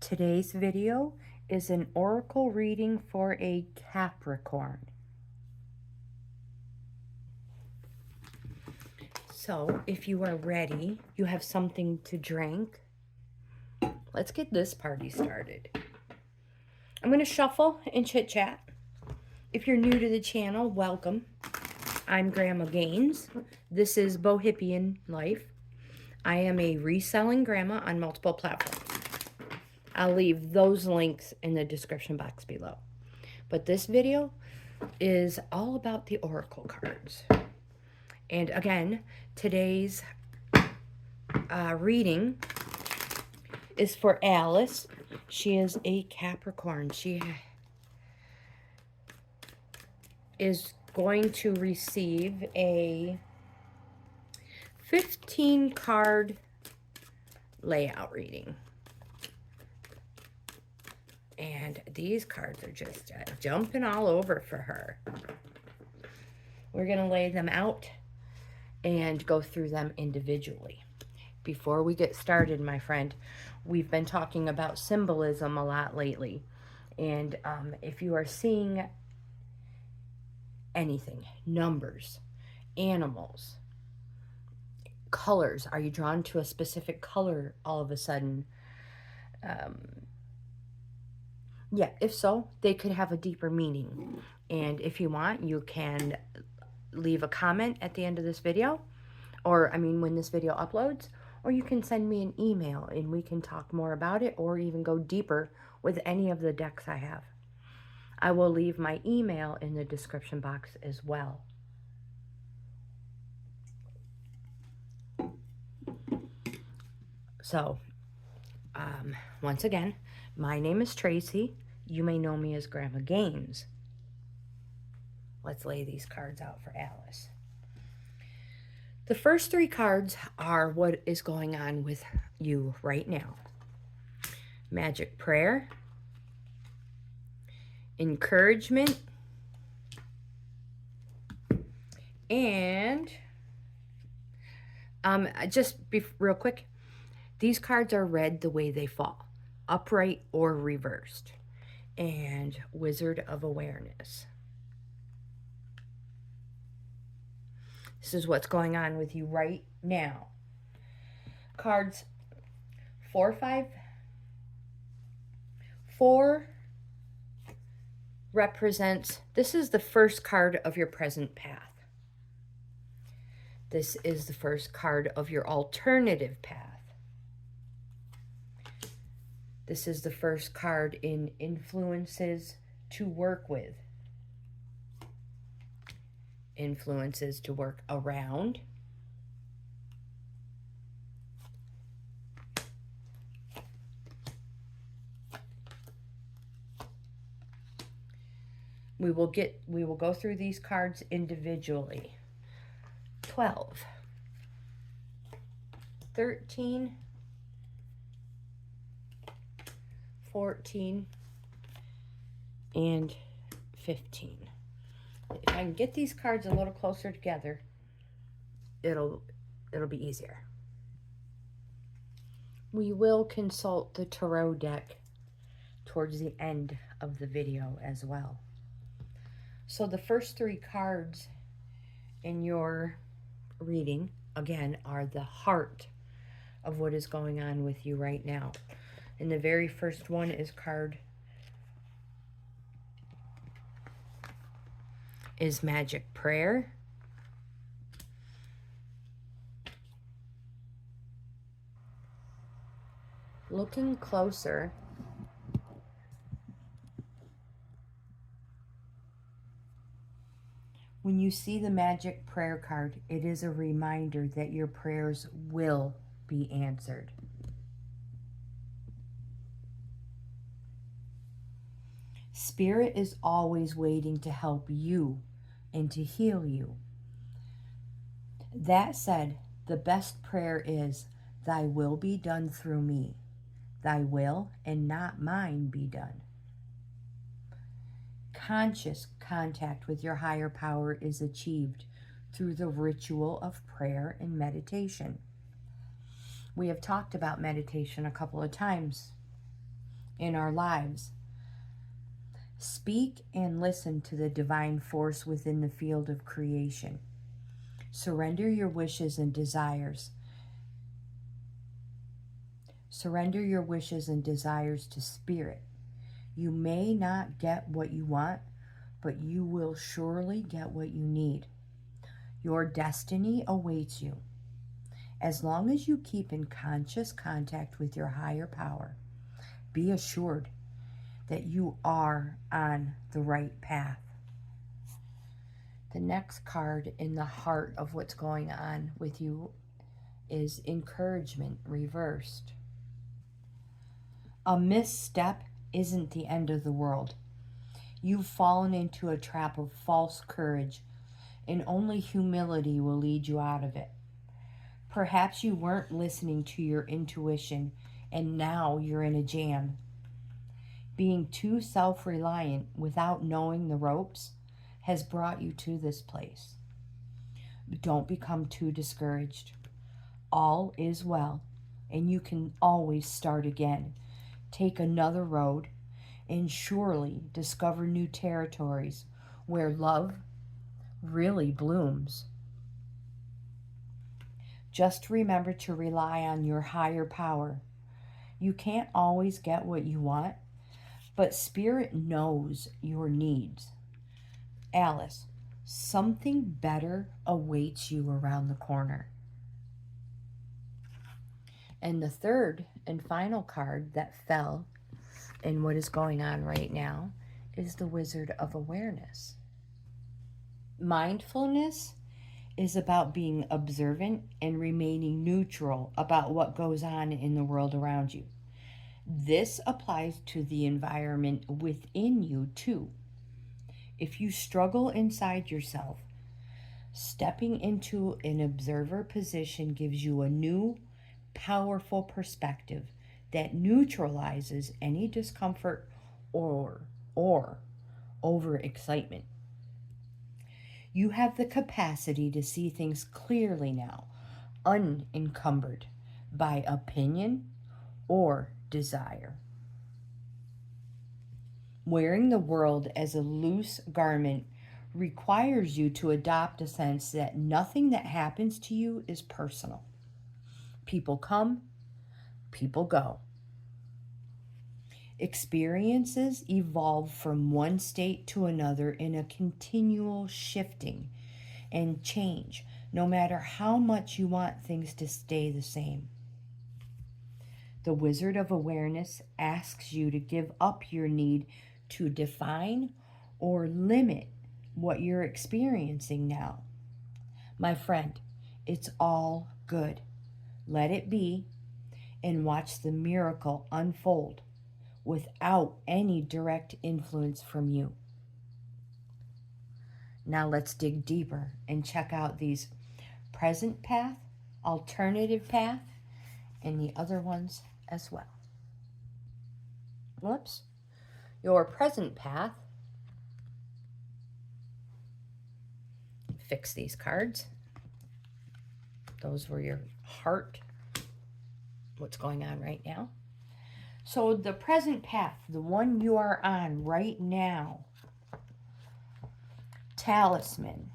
Today's video is an oracle reading for a Capricorn. So if you are ready, you have something to drink, let's get this party started. I'm going to shuffle and chit chat. If you're new to the channel, welcome. I'm Grandma GAINZ. This is Bohippianlife. I am a reselling grandma on multiple platforms. I'll leave those links in the description box below. But this video is all about the oracle cards. And again, today's reading is for Alice. She is a Capricorn. She is going to receive a 15 card layout reading. And these cards are just jumping all over for her. We're going to lay them out and go through them individually. Before we get started, my friend, we've been talking about symbolism a lot lately. And if you are seeing anything, numbers, animals, colors, are you drawn to a specific color all of a sudden? Yeah, if so, they could have a deeper meaning. And if you want, you can leave a comment at the end of this video, or when this video uploads, or you can send me an email and we can talk more about it, or even go deeper with any of the decks I have. I will leave my email in the description box as well. So, once again, my name is Tracy. You may know me as Grandma GAINZ. Let's lay these cards out for Alice. The first three cards are what is going on with you right now. Magic prayer, encouragement, and real quick, these cards are read the way they fall, upright or reversed. And Wizard of Awareness. This is what's going on with you right now. Cards 4, 5, 4 represents, this is the first card of your present path. This is the first card of your alternative path. This is the first card in influences to work with. Influences to work around. We will go through these cards individually. 12, 13, 14, and 15. If I can get these cards a little closer together, it'll be easier. We will consult the tarot deck towards the end of the video as well. So the first three cards in your reading, again, are the heart of what is going on with you right now. And the very first one is Magic Prayer. Looking closer, when you see the Magic Prayer card, it is a reminder that your prayers will be answered. Spirit is always waiting to help you and to heal you. That said, the best prayer is, Thy will be done through me. Thy will and not mine be done. Conscious contact with your higher power is achieved through the ritual of prayer and meditation. We have talked about meditation a couple of times in our lives. Speak and listen to the divine force within the field of creation. Surrender your wishes and desires. Surrender your wishes and desires to Spirit. You may not get what you want, but you will surely get what you need. Your destiny awaits you. As long as you keep in conscious contact with your higher power, be assured that you are on the right path. The next card in the heart of what's going on with you is encouragement reversed. A misstep isn't the end of the world. You've fallen into a trap of false courage, and only humility will lead you out of it. Perhaps you weren't listening to your intuition, and now you're in a jam. Being too self-reliant without knowing the ropes has brought you to this place. Don't become too discouraged. All is well, and you can always start again. Take another road, and surely discover new territories where love really blooms. Just remember to rely on your higher power. You can't always get what you want, but Spirit knows your needs. Alice, something better awaits you around the corner. And the third and final card that fell in what is going on right now is the Wizard of Awareness. Mindfulness is about being observant and remaining neutral about what goes on in the world around you. This applies to the environment within you too. If you struggle inside yourself, stepping into an observer position gives you a new, powerful perspective that neutralizes any discomfort or overexcitement. You have the capacity to see things clearly now, unencumbered by opinion or desire. Wearing the world as a loose garment requires you to adopt a sense that nothing that happens to you is personal. People come, people go. Experiences evolve from one state to another in a continual shifting and change, no matter how much you want things to stay the same. The Wizard of Awareness asks you to give up your need to define or limit what you're experiencing now. My friend, it's all good. Let it be and watch the miracle unfold without any direct influence from you. Now let's dig deeper and check out these present path, alternative path, and the other ones as well. Whoops. Your present path. Fix these cards. Those were your heart. What's going on right now. So the present path, the one you are on right now. Talisman.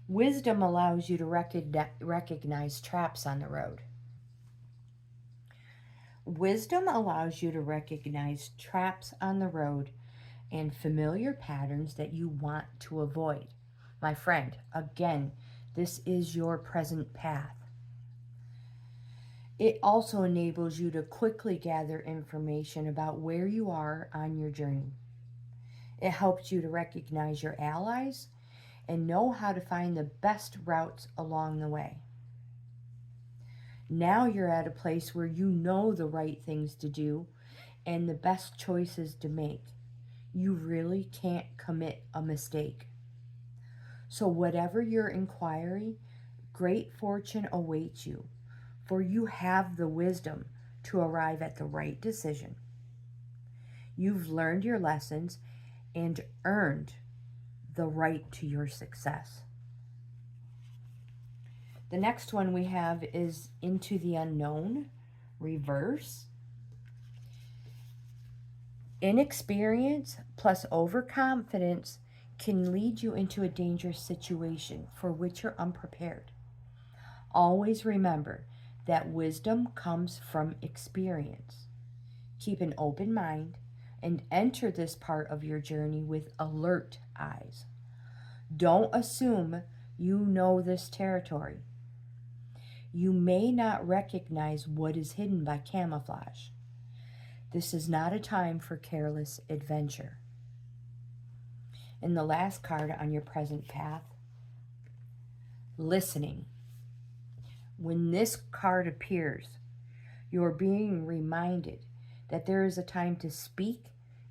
Wisdom allows you to recognize traps on the road. Wisdom allows you to recognize traps on the road and familiar patterns that you want to avoid. My friend, again, this is your present path. It also enables you to quickly gather information about where you are on your journey. It helps you to recognize your allies and know how to find the best routes along the way. Now you're at a place where you know the right things to do and the best choices to make. You really can't commit a mistake. So whatever your inquiry, great fortune awaits you, for you have the wisdom to arrive at the right decision. You've learned your lessons and earned the right to your success. The next one we have is Into the Unknown, reverse. Inexperience plus overconfidence can lead you into a dangerous situation for which you're unprepared. Always remember that wisdom comes from experience. Keep an open mind and enter this part of your journey with alert eyes. Don't assume you know this territory. You may not recognize what is hidden by camouflage. This is not a time for careless adventure. And the last card on your present path, listening. When this card appears, you are being reminded that there is a time to speak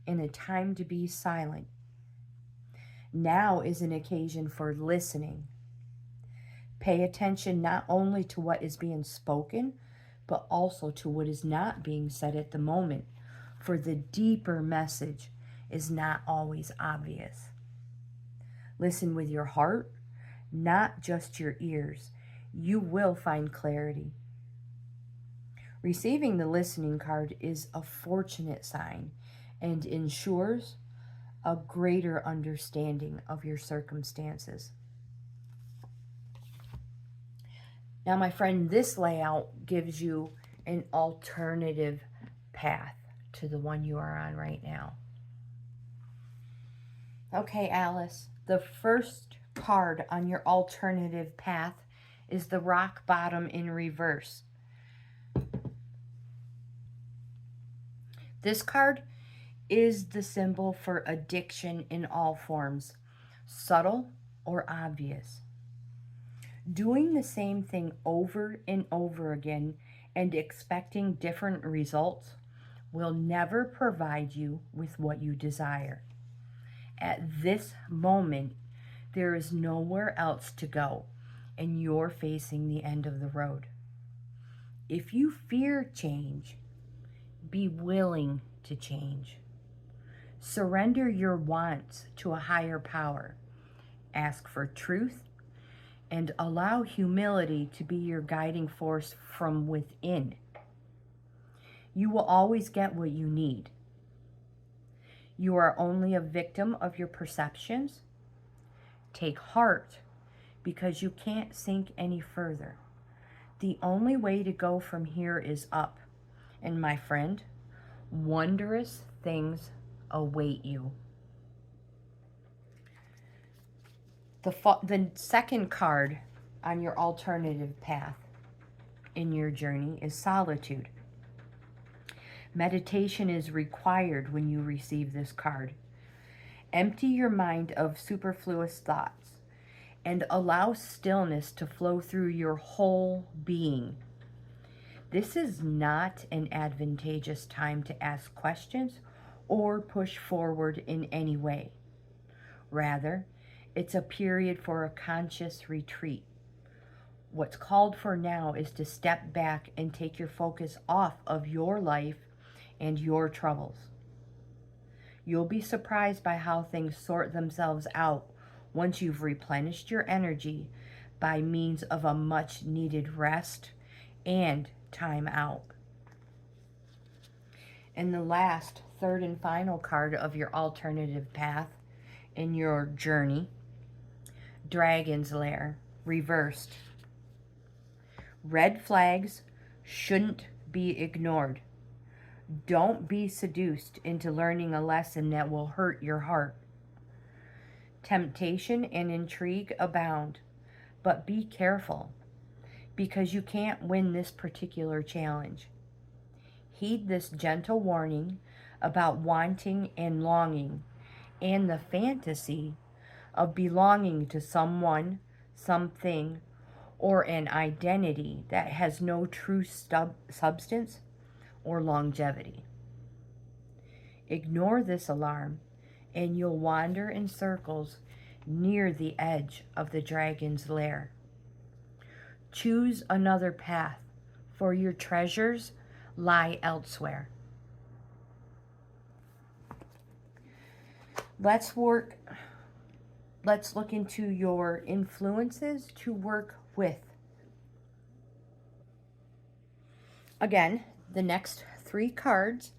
and a time to be silent. Now is an occasion for listening. Pay attention not only to what is being spoken, but also to what is not being said at the moment, for the deeper message is not always obvious. Listen with your heart, not just your ears. You will find clarity. Receiving the listening card is a fortunate sign and ensures a greater understanding of your circumstances. Now, my friend, this layout gives you an alternative path to the one you are on right now. Okay, Alice, the first card on your alternative path is the rock bottom in reverse. This card is the symbol for addiction in all forms, subtle or obvious. Doing the same thing over and over again and expecting different results will never provide you with what you desire. At this moment, there is nowhere else to go, and you're facing the end of the road. If you fear change, be willing to change. Surrender your wants to a higher power. Ask for truth and allow humility to be your guiding force from within. You will always get what you need. You are only a victim of your perceptions. Take heart, because you can't sink any further. The only way to go from here is up. And my friend, wondrous things await you. The second card on your alternative path in your journey is solitude. Meditation is required when you receive this card. Empty your mind of superfluous thoughts and allow stillness to flow through your whole being. This is not an advantageous time to ask questions or push forward in any way. Rather, it's a period for a conscious retreat. What's called for now is to step back and take your focus off of your life and your troubles. You'll be surprised by how things sort themselves out once you've replenished your energy by means of a much needed rest and time out. And the last, third and final card of your alternative path in your journey, Dragon's Lair, reversed. Red flags shouldn't be ignored. Don't be seduced into learning a lesson that will hurt your heart. Temptation and intrigue abound, but be careful, because you can't win this particular challenge. Heed this gentle warning about wanting and longing, and the fantasy of belonging to someone, something, or an identity that has no true substance or longevity. Ignore this alarm, and you'll wander in circles near the edge of the dragon's lair. Choose another path, for your treasures lie elsewhere. Let's look into your influences to work with. Again, the next 3 cards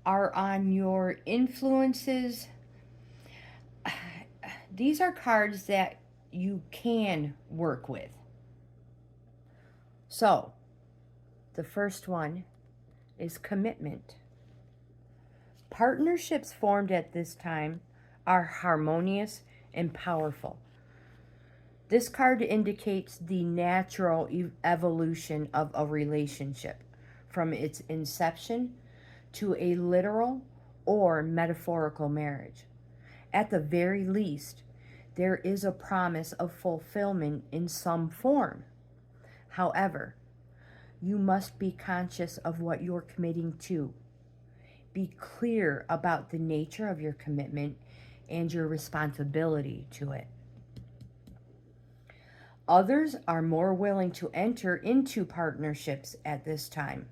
are on your influences. These are cards that you can work with. So, the first one is commitment. Partnerships formed at this time are harmonious and powerful. This card indicates the natural evolution of a relationship from its inception to a literal or metaphorical marriage. At the very least, there is a promise of fulfillment in some form. However, you must be conscious of what you're committing to. Be clear about the nature of your commitment and your responsibility to it. Others are more willing to enter into partnerships at this time.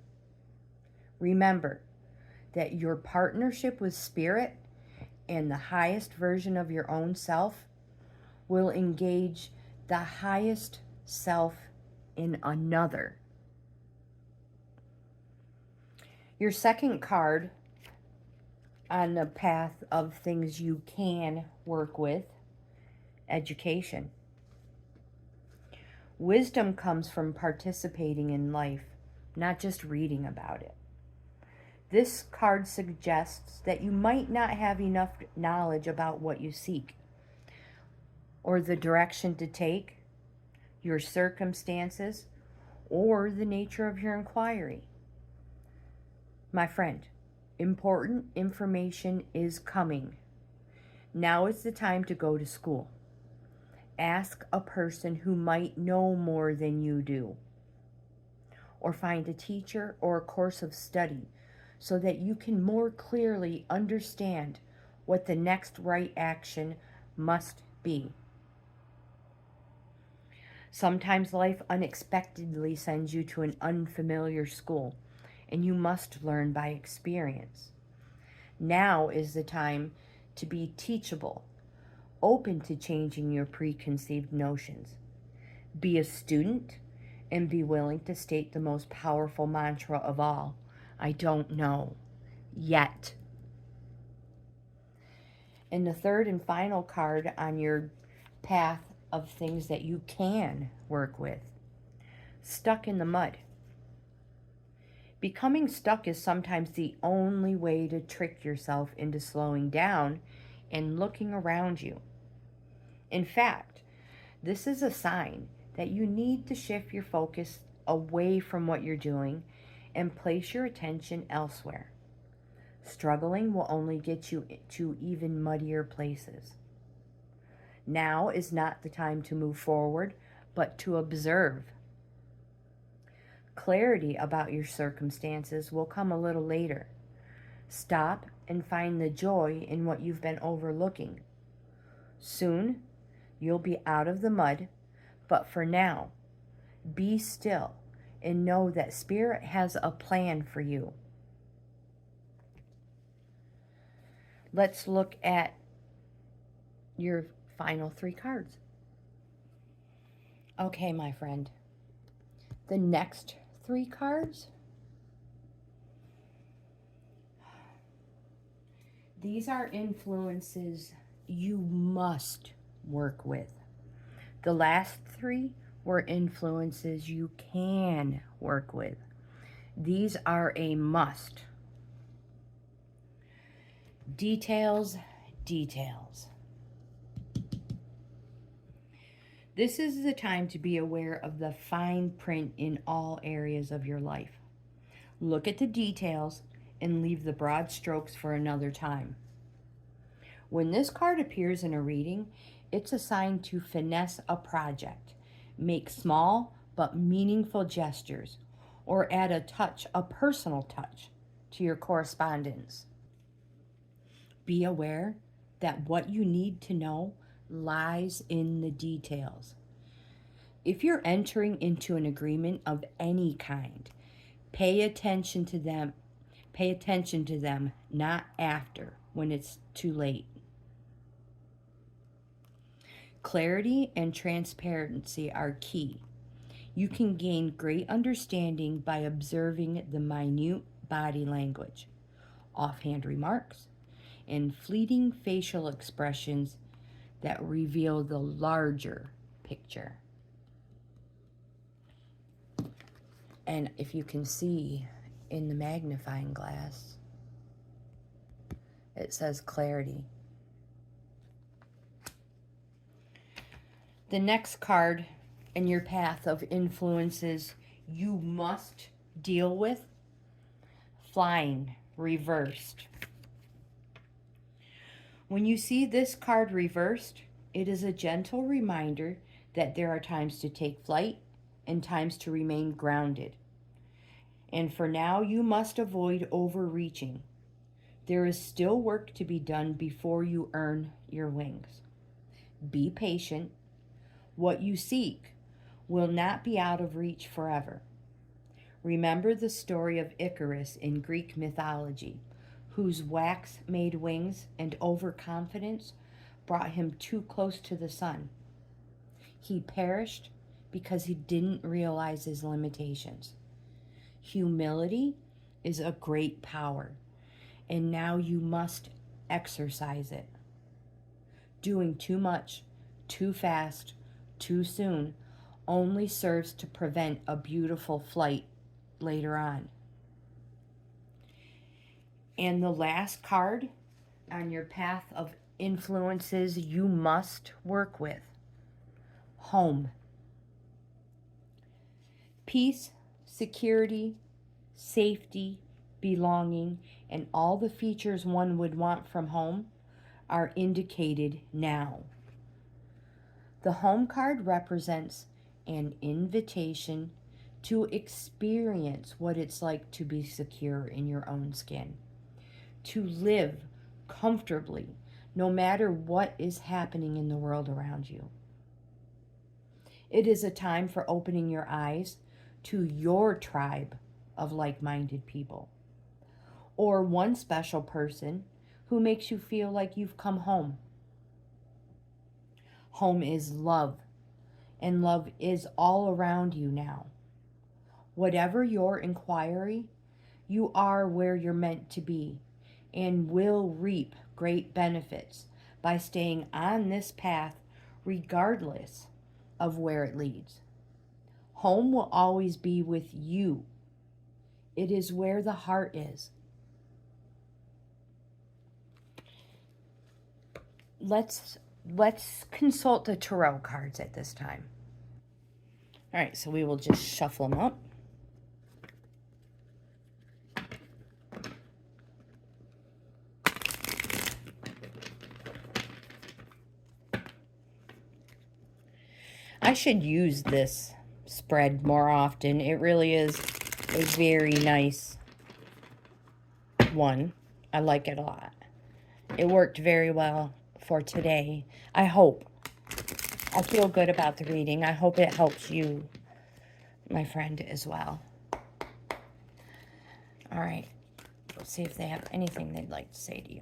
Remember that your partnership with Spirit and the highest version of your own self will engage the highest self in another. Your second card on the path of things you can work with, education. Wisdom comes from participating in life, not just reading about it. This card suggests that you might not have enough knowledge about what you seek, or the direction to take, your circumstances, or the nature of your inquiry. My friend, important information is coming. Now is the time to go to school. Ask a person who might know more than you do, or find a teacher or a course of study so that you can more clearly understand what the next right action must be. Sometimes life unexpectedly sends you to an unfamiliar school, and you must learn by experience. Now is the time to be teachable, open to changing your preconceived notions. Be a student and be willing to state the most powerful mantra of all: I don't know yet. And the third and final card on your path of things that you can work with: stuck in the mud. Becoming stuck is sometimes the only way to trick yourself into slowing down and looking around you. In fact, this is a sign that you need to shift your focus away from what you're doing and place your attention elsewhere. Struggling will only get you to even muddier places. Now is not the time to move forward, but to observe. Clarity about your circumstances will come a little later. Stop and find the joy in what you've been overlooking. Soon, you'll be out of the mud, but for now, be still and know that Spirit has a plan for you. Let's look at your final three cards. Okay, my friend. The next three cards, these are influences you must work with. The last three were influences you can work with. These are a must. Details, details. This is the time to be aware of the fine print in all areas of your life. Look at the details and leave the broad strokes for another time. When this card appears in a reading, it's a sign to finesse a project, make small but meaningful gestures, or add a personal touch to your correspondence. Be aware that what you need to know lies in the details. If you're entering into an agreement of any kind, pay attention to them. Pay attention to them, not after, when it's too late. Clarity and transparency are key. You can gain great understanding by observing the minute body language. offhand remarks, and fleeting facial expressions that reveal the larger picture. And if you can see in the magnifying glass, it says clarity. The next card in your path of influences you must deal with, flying reversed. When you see this card reversed, it is a gentle reminder that there are times to take flight and times to remain grounded. And for now, you must avoid overreaching. There is still work to be done before you earn your wings. Be patient. What you seek will not be out of reach forever. Remember the story of Icarus in Greek mythology, whose wax-made wings and overconfidence brought him too close to the sun. He perished because he didn't realize his limitations. Humility is a great power, and now you must exercise it. Doing too much, too fast, too soon only serves to prevent a beautiful flight later on. And the last card on your path of influences you must work with, home. Peace, security, safety, belonging, and all the features one would want from home are indicated now. The home card represents an invitation to experience what it's like to be secure in your own skin, to live comfortably no matter what is happening in the world around you. It is a time for opening your eyes to your tribe of like-minded people, or one special person who makes you feel like you've come home. Home is love, and love is all around you now. Whatever your inquiry, you are where you're meant to be and will reap great benefits by staying on this path regardless of where it leads. Home will always be with you. It is where the heart is. Let's consult the tarot cards at this time. All right, so we will just shuffle them up. I should use this spread more often. It really is a very nice one. I like it a lot. It worked very well for today. I hope. I feel good about the reading. I hope it helps you, my friend, as well. All right. Let's see if they have anything they'd like to say to you.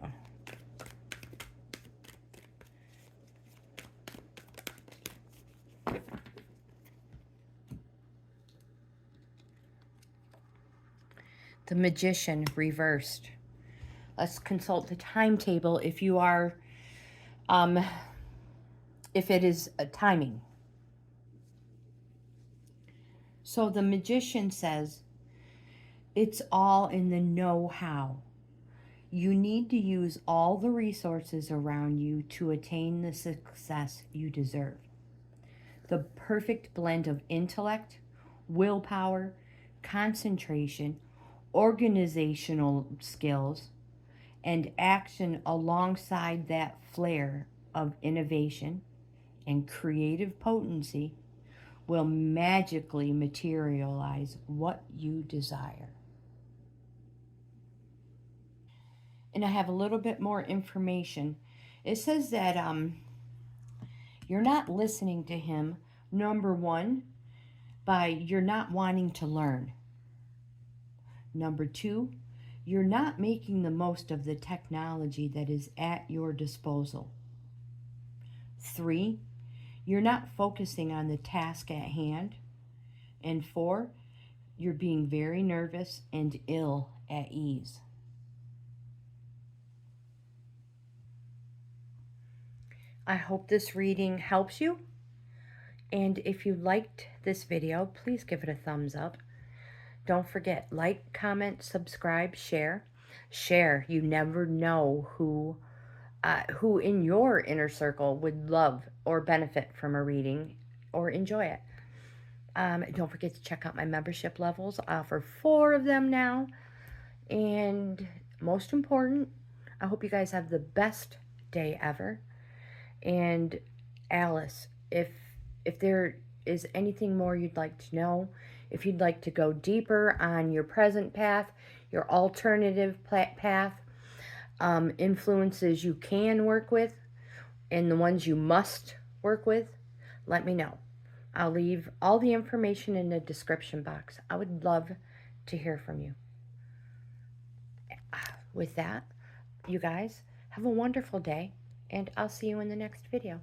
The Magician reversed. Let's consult the timetable if you are, if it is a timing. So the Magician says, it's all in the know-how. You need to use all the resources around you to attain the success you deserve. The perfect blend of intellect, willpower, concentration, organizational skills, and action alongside that flair of innovation and creative potency will magically materialize what you desire. And I have a little bit more information. It says that you're not listening to him, number one, by you're not wanting to learn. Number two, you're not making the most of the technology that is at your disposal. 3, you're not focusing on the task at hand. And 4, you're being very nervous and ill at ease. I hope this reading helps you. And if you liked this video, please give it a thumbs up. Don't forget, like, comment, subscribe, share. Share. You never know who in your inner circle would love or benefit from a reading or enjoy it. Don't forget to check out my membership levels. I offer 4 of them now. And most important, I hope you guys have the best day ever. And Alice, if there is anything more you'd like to know, if you'd like to go deeper on your present path, your alternative path, influences you can work with, and the ones you must work with, let me know. I'll leave all the information in the description box. I would love to hear from you. With that, you guys, have a wonderful day, and I'll see you in the next video.